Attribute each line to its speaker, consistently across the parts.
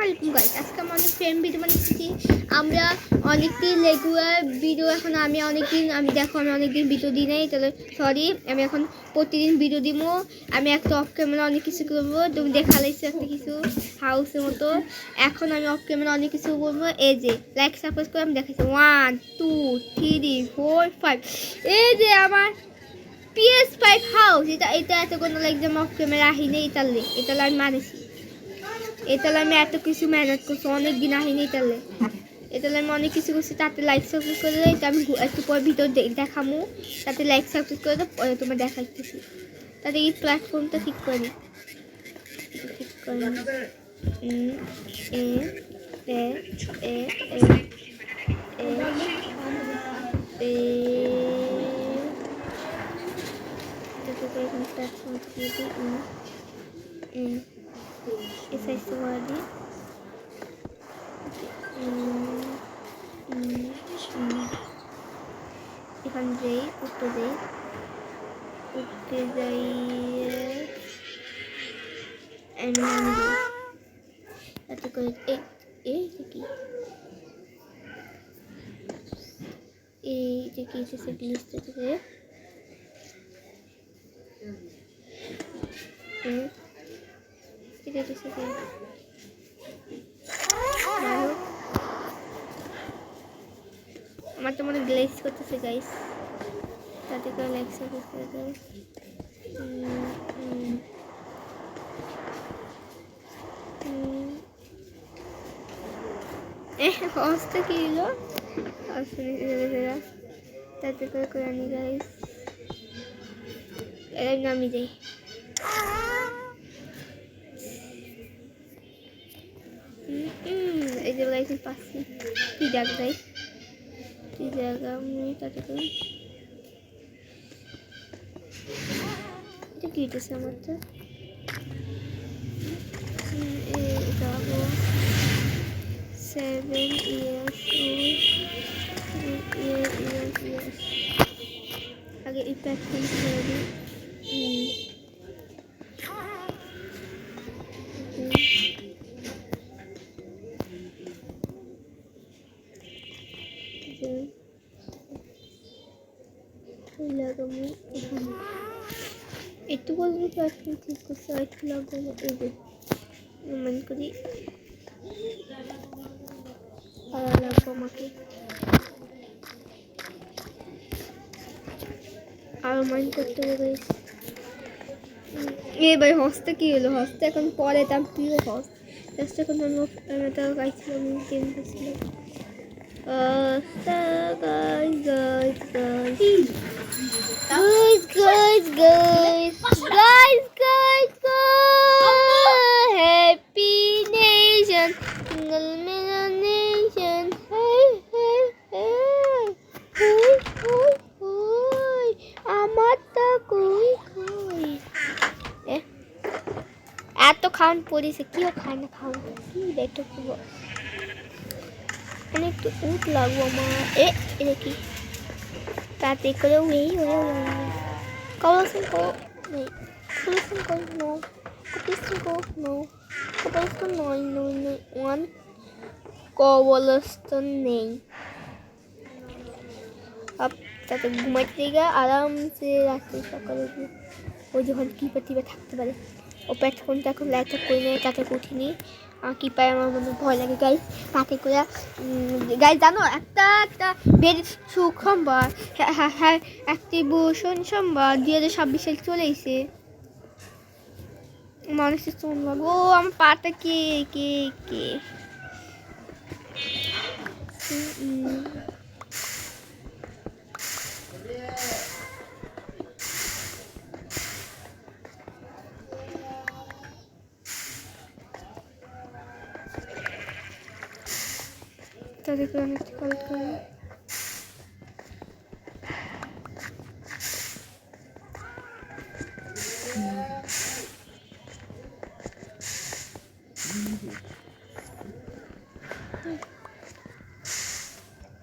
Speaker 1: আলাইকুম গাইস, আজকে আমি অনেক ফ্রেন্ড ভিডিও বানিয়েছি। আমরা অনেকদিন রেগুলার ভিডিও, এখন আমি অনেকদিন ভিডিও দিই নাই, তাহলে সরি। আমি এখন প্রতিদিন ভিডিও দিব। আমি একটা অফ ক্যামেরা অনেক কিছু করবো, তুমি দেখালাইছো একটা কিছু হাউসের মতো। এখন আমি অফ ক্যামেরা অনেক কিছু করবো। এই যে লাইক সাপোর্ট করে আমি দেখাচ্ছি 1 2 3 4 5। এই যে আমার PS5 হাউস, এটা এত কোনো লাইক যে অফ ক্যামেরা আহিনি, এটা আমি মানেছি। এটালে আমি এত কিছু মেহনত করছি, অনেক দিন আহিনি। এটালে আমি অনেক কিছু করছি, তাতে লাইক সাবস্ক্রাইব করে দেয়। এটা আমি একটু পর ভিতর দেখামু, তাতে লাইক সাবস্ক্রাইব করে দেয়, পরে তোমার দেখাইতেছি। তাতে এই প্ল্যাটফর্মটা ঠিক করি, ঠিক করি। প্ল্যাটফর্ম এখান যাই, উঠতে যাই এত করে কি এইটা কি সেটিংস থেকে এটা কিছু কি আমার তো মনে গ্লেজ করতেছে গাইস, তাতে করে লাইক সাবস্ক্রাইব করে দাও। হস্তে কি হলো তাতে করে আনি গাইস, এর নামি যাই। এই যে গাইস পাচ্ছি কি জায়গা গাইস, কি জায়গা তাতে করে এটা কি হচ্ছে আমার তো যাবো 7 years আগে এই প্ল্যাটফর্ম করে দিই। লাগাবো এখানে একটু বলবো, প্ল্যাটফর্ম ঠিক করছে, একটু লাগাবো। এই যে মনে করি লাগবো আমাকে আরো মাইন্ড করতে হবে। ভাই হস্তে কি হলো, হস্তে এখন পরে তার প্রিয় হস্ত জাস্ট এখন আমি এটা গাইছিলাম, গেম করছিলাম। Happy nation, single nation. এত খাওয়ান পড়েছে, কেউ খায় না খাওয়ান, কি দেখতে খুব অনেক তো উঠ লাগবো আমার। এটা কি তাতে করে cobblestone ko wait cobblestone ko no cobblestone ko no cobblestone no one cobblestone নেই। अब তাতে ঘুমাইতে গিয়ে আরামসে রাত্রে সকালে ওই যখন কি প্রতিভা থাকতে পারে। ও প্ল্যাটফর্মটা এখন লাইট অফ করে নেয়, তাতে উঠিনি। কি পাই আমার মনে ভয় লাগে গাইস, তাতে করে গাইস জানো একটা ভেরি সুখবর, হ্যাঁ অ্যাক্টিভেশন সোমবার 2026 চলে এসে মানুষের সোমবার। ও আমার পাটা কে কে কে তাদেরকে অনেক কল করে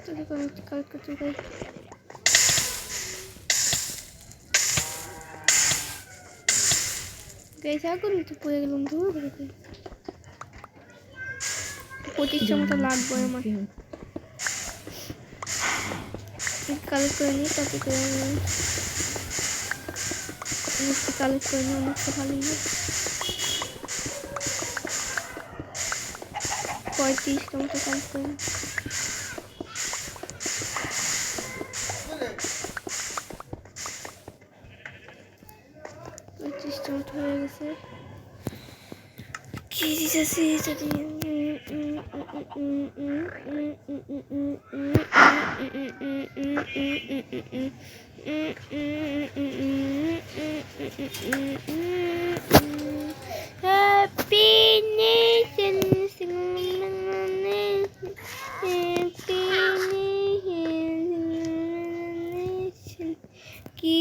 Speaker 1: তাদেরকে অনেক কল করতে পারি। গাইস আগুন তো পড়ে গেলাম, ধুয়ে 25টা মতো লাগবে আমার কালেক্ট করে নিই তাতে করে কালেক্ট করে নিই অনেকটা ভালোই হবে 35টা মতো কালেক্ট করে নিই হয়ে গেছে কি দিতেছি যদি Happy Nation কি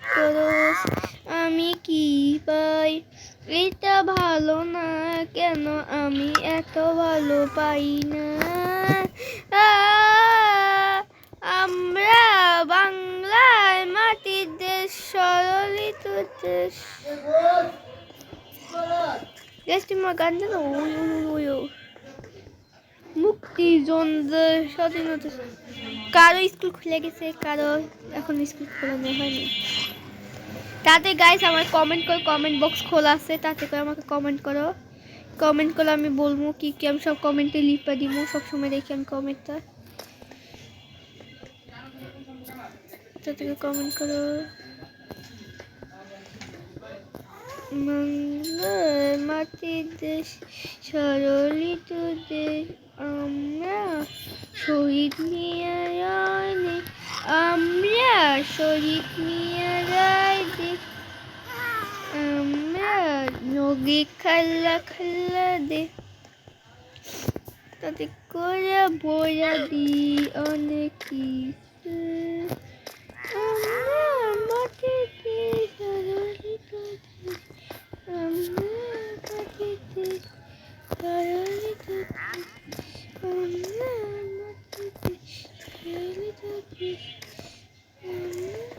Speaker 1: তোর আমি কি পাই এটা ভালো না কেন আমি এত ভালো পাই না আমরা বাংলায় মাটির দেশ সরলিত দেশ দেশটি মা গান জানো মুক্তিযুদ্ধের স্বাধীনতা কারো স্কুল খুলে গেছে কারো এখন স্কুল খোলানো হয়নি তাতে গাইস আমার কমেন্ট বক্স খোলা আছে তাতে করে আমাকে কমেন্ট করো আমি বলবো কি কি আমি সব কমেন্টে লিখে দিব সব সময় দেখি আমি কমেন্টটা তাতে কমেন্ট করো মাটির দেশ সরলিত দেশ আমরা শহীদ মিয়ারায় আমরা শহীদ মিয়ারায় আমরা নদী খাল্লা দে তাতে করে বইয়া দিই অনেক কিছু আমরা মাটির দেশ সরলিত দেশ আমরা মাটির দেশ সরলিত দেশ আমরা মাটির দেশ সরলিত দেশ আমরা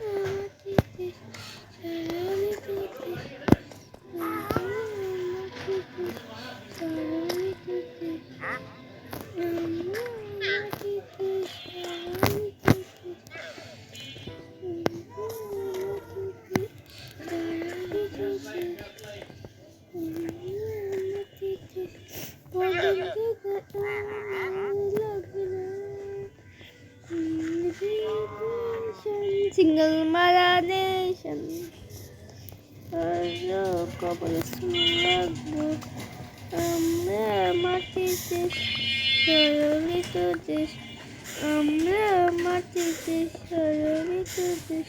Speaker 1: মাটির দেশ সরলিত দেশ Single Mother Nation কবল লাগবো আমরা মাটির দেশ সরলিত দেশ আমরা মাটির দেশ সরলিত দেশ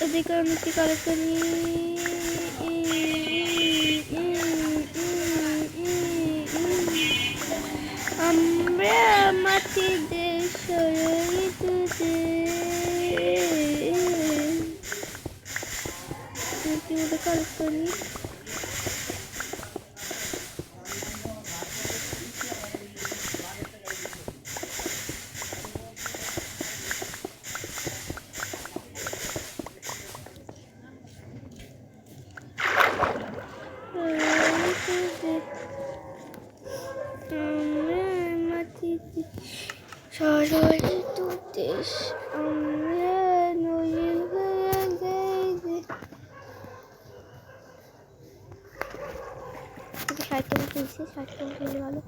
Speaker 1: ওদিকে আমি কি কালেক্ট করি আমরা মাটির দেশ সরলিত দেশ কালেক্ট করি সরলিত দেশ আমরা নদীর ষাটটা খেলছে ষাটটা খেলে ভালো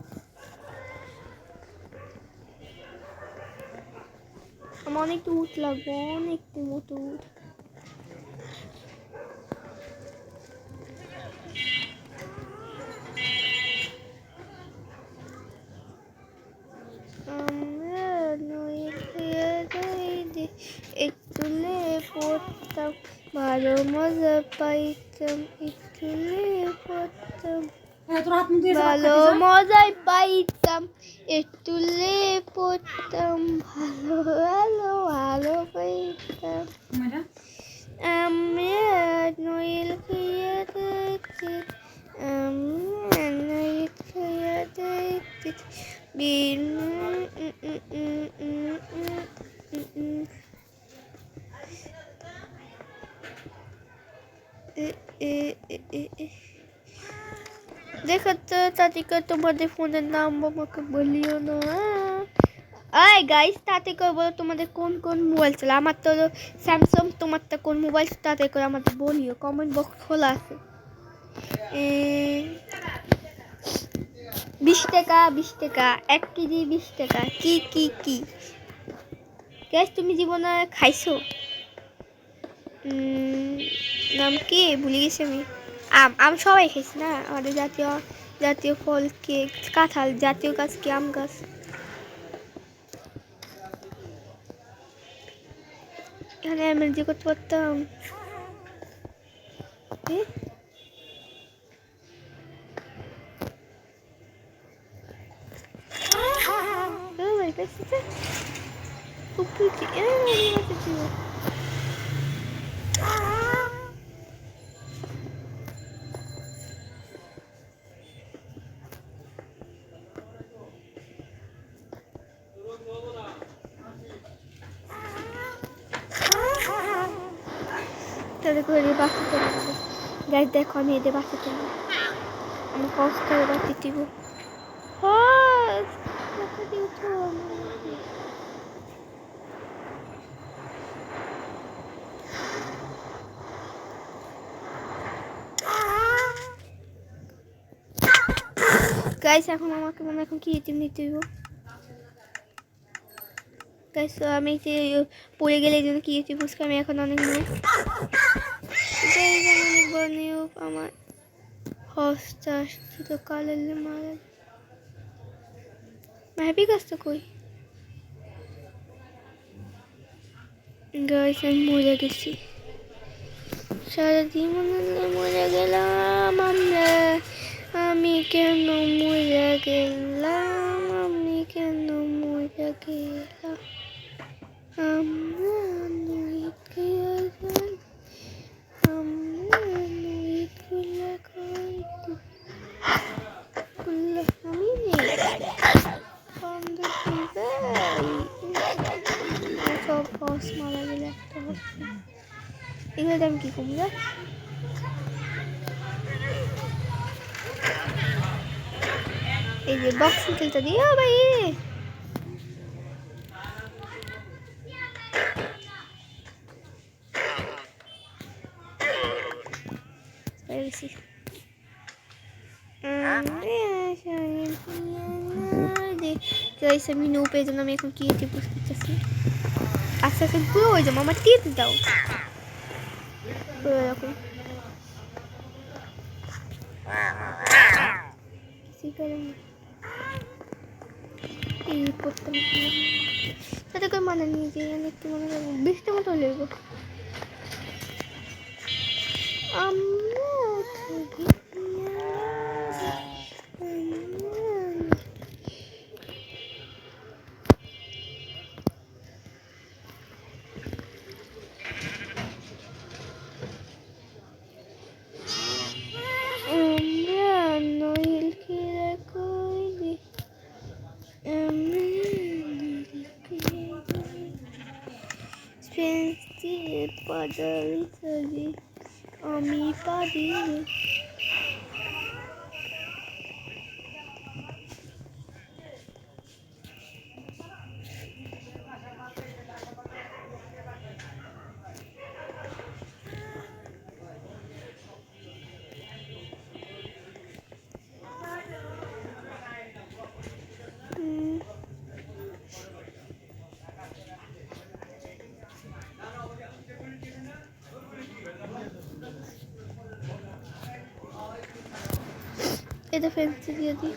Speaker 1: আমার অনেকটা উঠ লাগবো অনেকটা মতো উঠ একটুলে পড়তাম ভালো মজা পাইতাম একটুলে পড়তাম ভালো মজাই পাইতাম একটুলে পড়তাম ভালো ভালো ভালো পাইতাম আমরা নইল খাইয়া দেখছি আমরা নইল খাইয়া দেখছি বিন দেখো সাথে তাতে করে তোমাদের ফোনের নাম আমাকে বলিও না। এই গাইস তাতে করে বলো তোমাদের কোন কোন মোবাইল চলে। আমার তো স্যামসাং, তোমারটা কোন মোবাইল তাতে করে আমাদের বলিও, কমেন্ট বক্স খোলা আছে। 20 টাকা 20 টাকা 1 কেজি 20 টাকা। কি কি কি গ্যাস তুমি জীবনে খাইছো? নাম কি ভুলে গেছি আমি। আম সবাই খাইছি না, আমাদের জাতীয় জাতীয় ফল কে কাঁঠাল, জাতীয় গাছ কি আম গাছ। এখানে এমএলজি করতে পারতাম। তাদের করে বাঁচাতে হবে গাছ। দেখো আমি এদের বাঁচাতে হবে, আমি কষ্ট করে বাঁচিয়ে দিব। গাইস এখন আমাকে মনে এখন কি নিতে হইব গাইস। আমি পড়ে গেলে এই জন্য কি বুঝতে আমি এখন অনেক অনেক বড় নিয়ে আমার হস্তে আসছে তো কালের মারা হ্যাপি কাজটা কই। গাইস আমি মরে গেছি, সারা জীবন মরে গেলাম আমরা। আমি কেন মরে গেলাম, আমি কেন মরে গেলাম। আমরা নইত গেলাম, আমরা নইত গেলাম আমি নেই সব বস মারা গেলে একটা হচ্ছে এগুলো আমি কি করবো। এই যে বক্স খেলতে দিও ভাই। আমি নো পেয়ে জন্য আমি এখন কি বুঝতে পারছি। আস্তে আস্তে পুরো হয়ে যাবো, আমার টিপ দাও এরকম। তাতে করে মানে নিয়ে যে একটু মনে করবো 20টা মতো লেগো। আমি পারি এটা ফেন্সি দিয়ে দিই।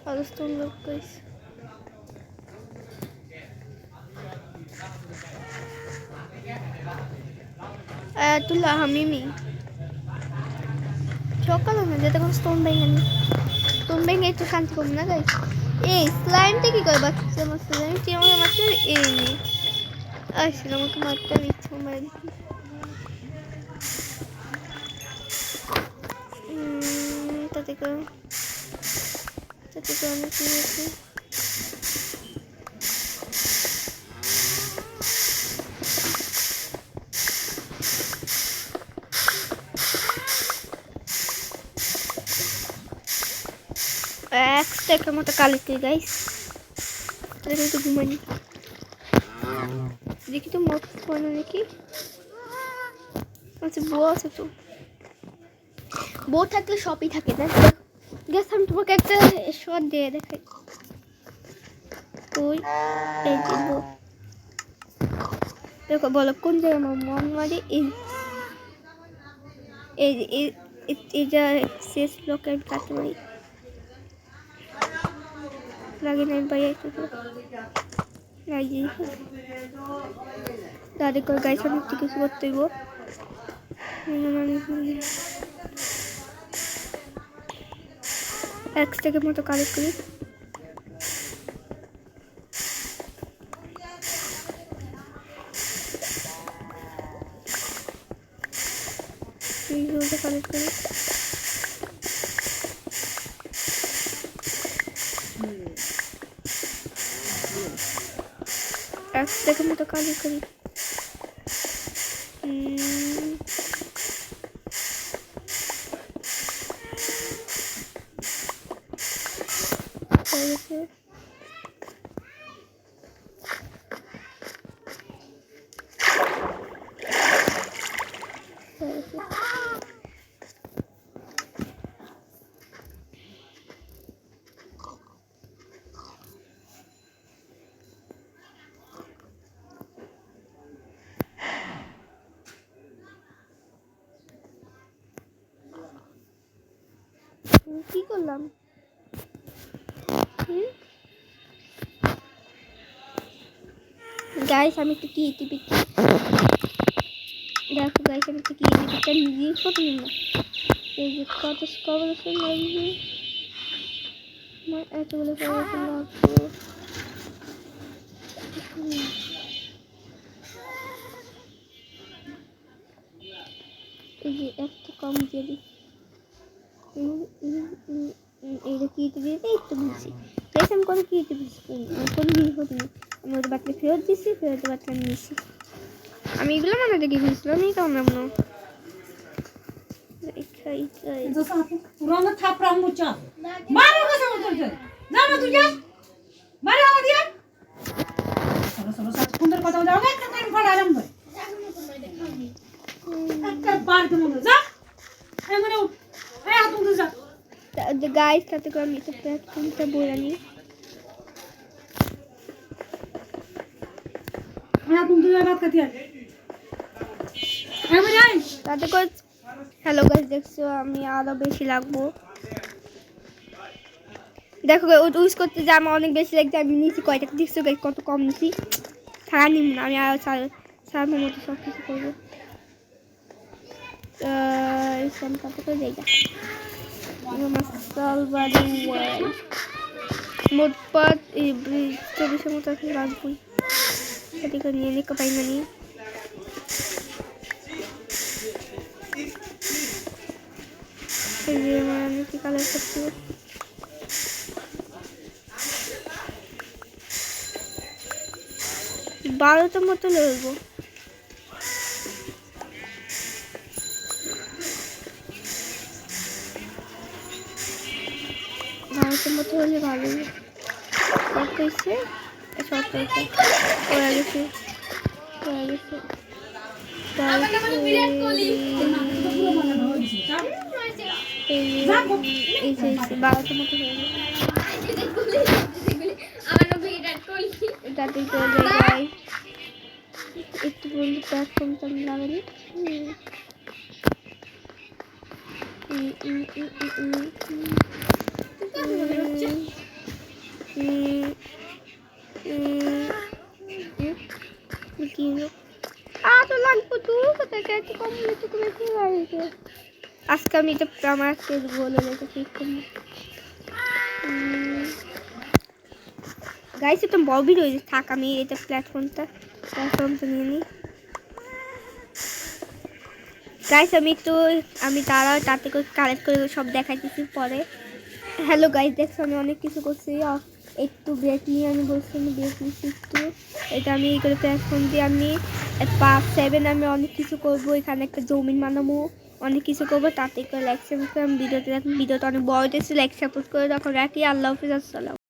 Speaker 1: Alston look guys. Ayatullah Hamimi. সকাল না যেটা কোন স্টোন ভেঙে নি, স্টোন ভেঙে একটু শান্তি করবো না গাইস। এই স্লাইমটা কি করে বাচ্চা আমার স্লাইম কি আমাকে মারতে এই নি আসলে আমাকে মারতে ইচ্ছা মার দিচ্ছি। তাতে করে অনেক কি হয়েছে একটা মতো কালেক্ট করি গাইস। এটা তো ঘুমানি দেখি তো মোট বানা নাকি। আচ্ছা বউ আছে তো, বউ থাকলে সবই থাকে না। গ্যাস আমি তোমাকে একটা শট দিয়ে দেখাই। ওই এই যে বউ দেখো, বলো কোন জায়গায় আমার মন মারে। এইটা শেষ লোকে আমি কাটতে পারি লাগে না ভাই। একটু লাগিয়ে তাদের করে গাইস অনেক কিছু করতে হইব। এক থেকে মতো কালেক্ট করি। কালেক্ট করি এক থেকে মতো কালেক্ট করি। কি করলাম? গাইস আমি একটু কি টিপি দেখো গাইস, আমি একটু কি টিপিটা নিজেই ফটো নিব। এই যে কত কভার আছে লাগবে, এতগুলো কভার লাগবে। এই যে একটা কম দিয়ে দিই। এইটা কি দিয়েছে একটু বুঝছি। গাইস আমি কোনো কি টিপেছি, কোনো জিনিস করিনি। আমি ওটা বাচ্চা ফেরত দিচ্ছি, ফেরত বাচ্চা নিয়েছি। আমি এগুলো মনে দেখে ফেলছিলাম, এই তো আমরা মনে গাইস তাতে করে আমি এটা প্ল্যাটফর্মটা বলে নিই। তাতে করে হ্যালো গাইস দেখছো আমি আরো বেশি লাগবো। দেখো ইউজ করতে যে আমার অনেক বেশি লাগছে। আমি নিচ্ছি কয়টা দেখছো গাইস কত কম নিচ্ছি। ছাড়া নিব না আমি, আর সারার মতো সব কিছু করবো। তাতে করে যাই মোটপাত এই 24 মতো এখন রাখবই। সেটি করে নিয়ে নিতে পাই না নিয়ে এই যে আমি কি কালার করছি। 12টার মতো লইব। মতো হলে ভালো হয়েছে। একটু বন্ধু প্ল্যাটফর্মটা লাগালি আজকে আমি এটা আমার বলে গাইস একদম বড় রয়েছে। থাক আমি এটা প্ল্যাটফর্মটা নিয়ে নিই। গাইস আমি তারা তাতে করে কালেক্ট করে সব দেখাইতেছি পরে। হ্যালো গাইস দেখছো আমি অনেক কিছু করছি। একটু ব্রেক নিয়ে আমি বলছি আমি ব্রেক নিচ্ছি একটু। এটা আমি এই করে প্ল্যাটফর্ম দিয়ে আমি 5-7 আমি অনেক কিছু করবো। এখানে একটা জমিন বানাবো, অনেক কিছু করবো, তাতে করে লাইক সাপোর্ট করে আমি ভিডিওটা অনেক বড় হতেছে, লাইক সাপোর্ট করে তখন রাখি। আল্লাহ হাফিজ, আসসালাম।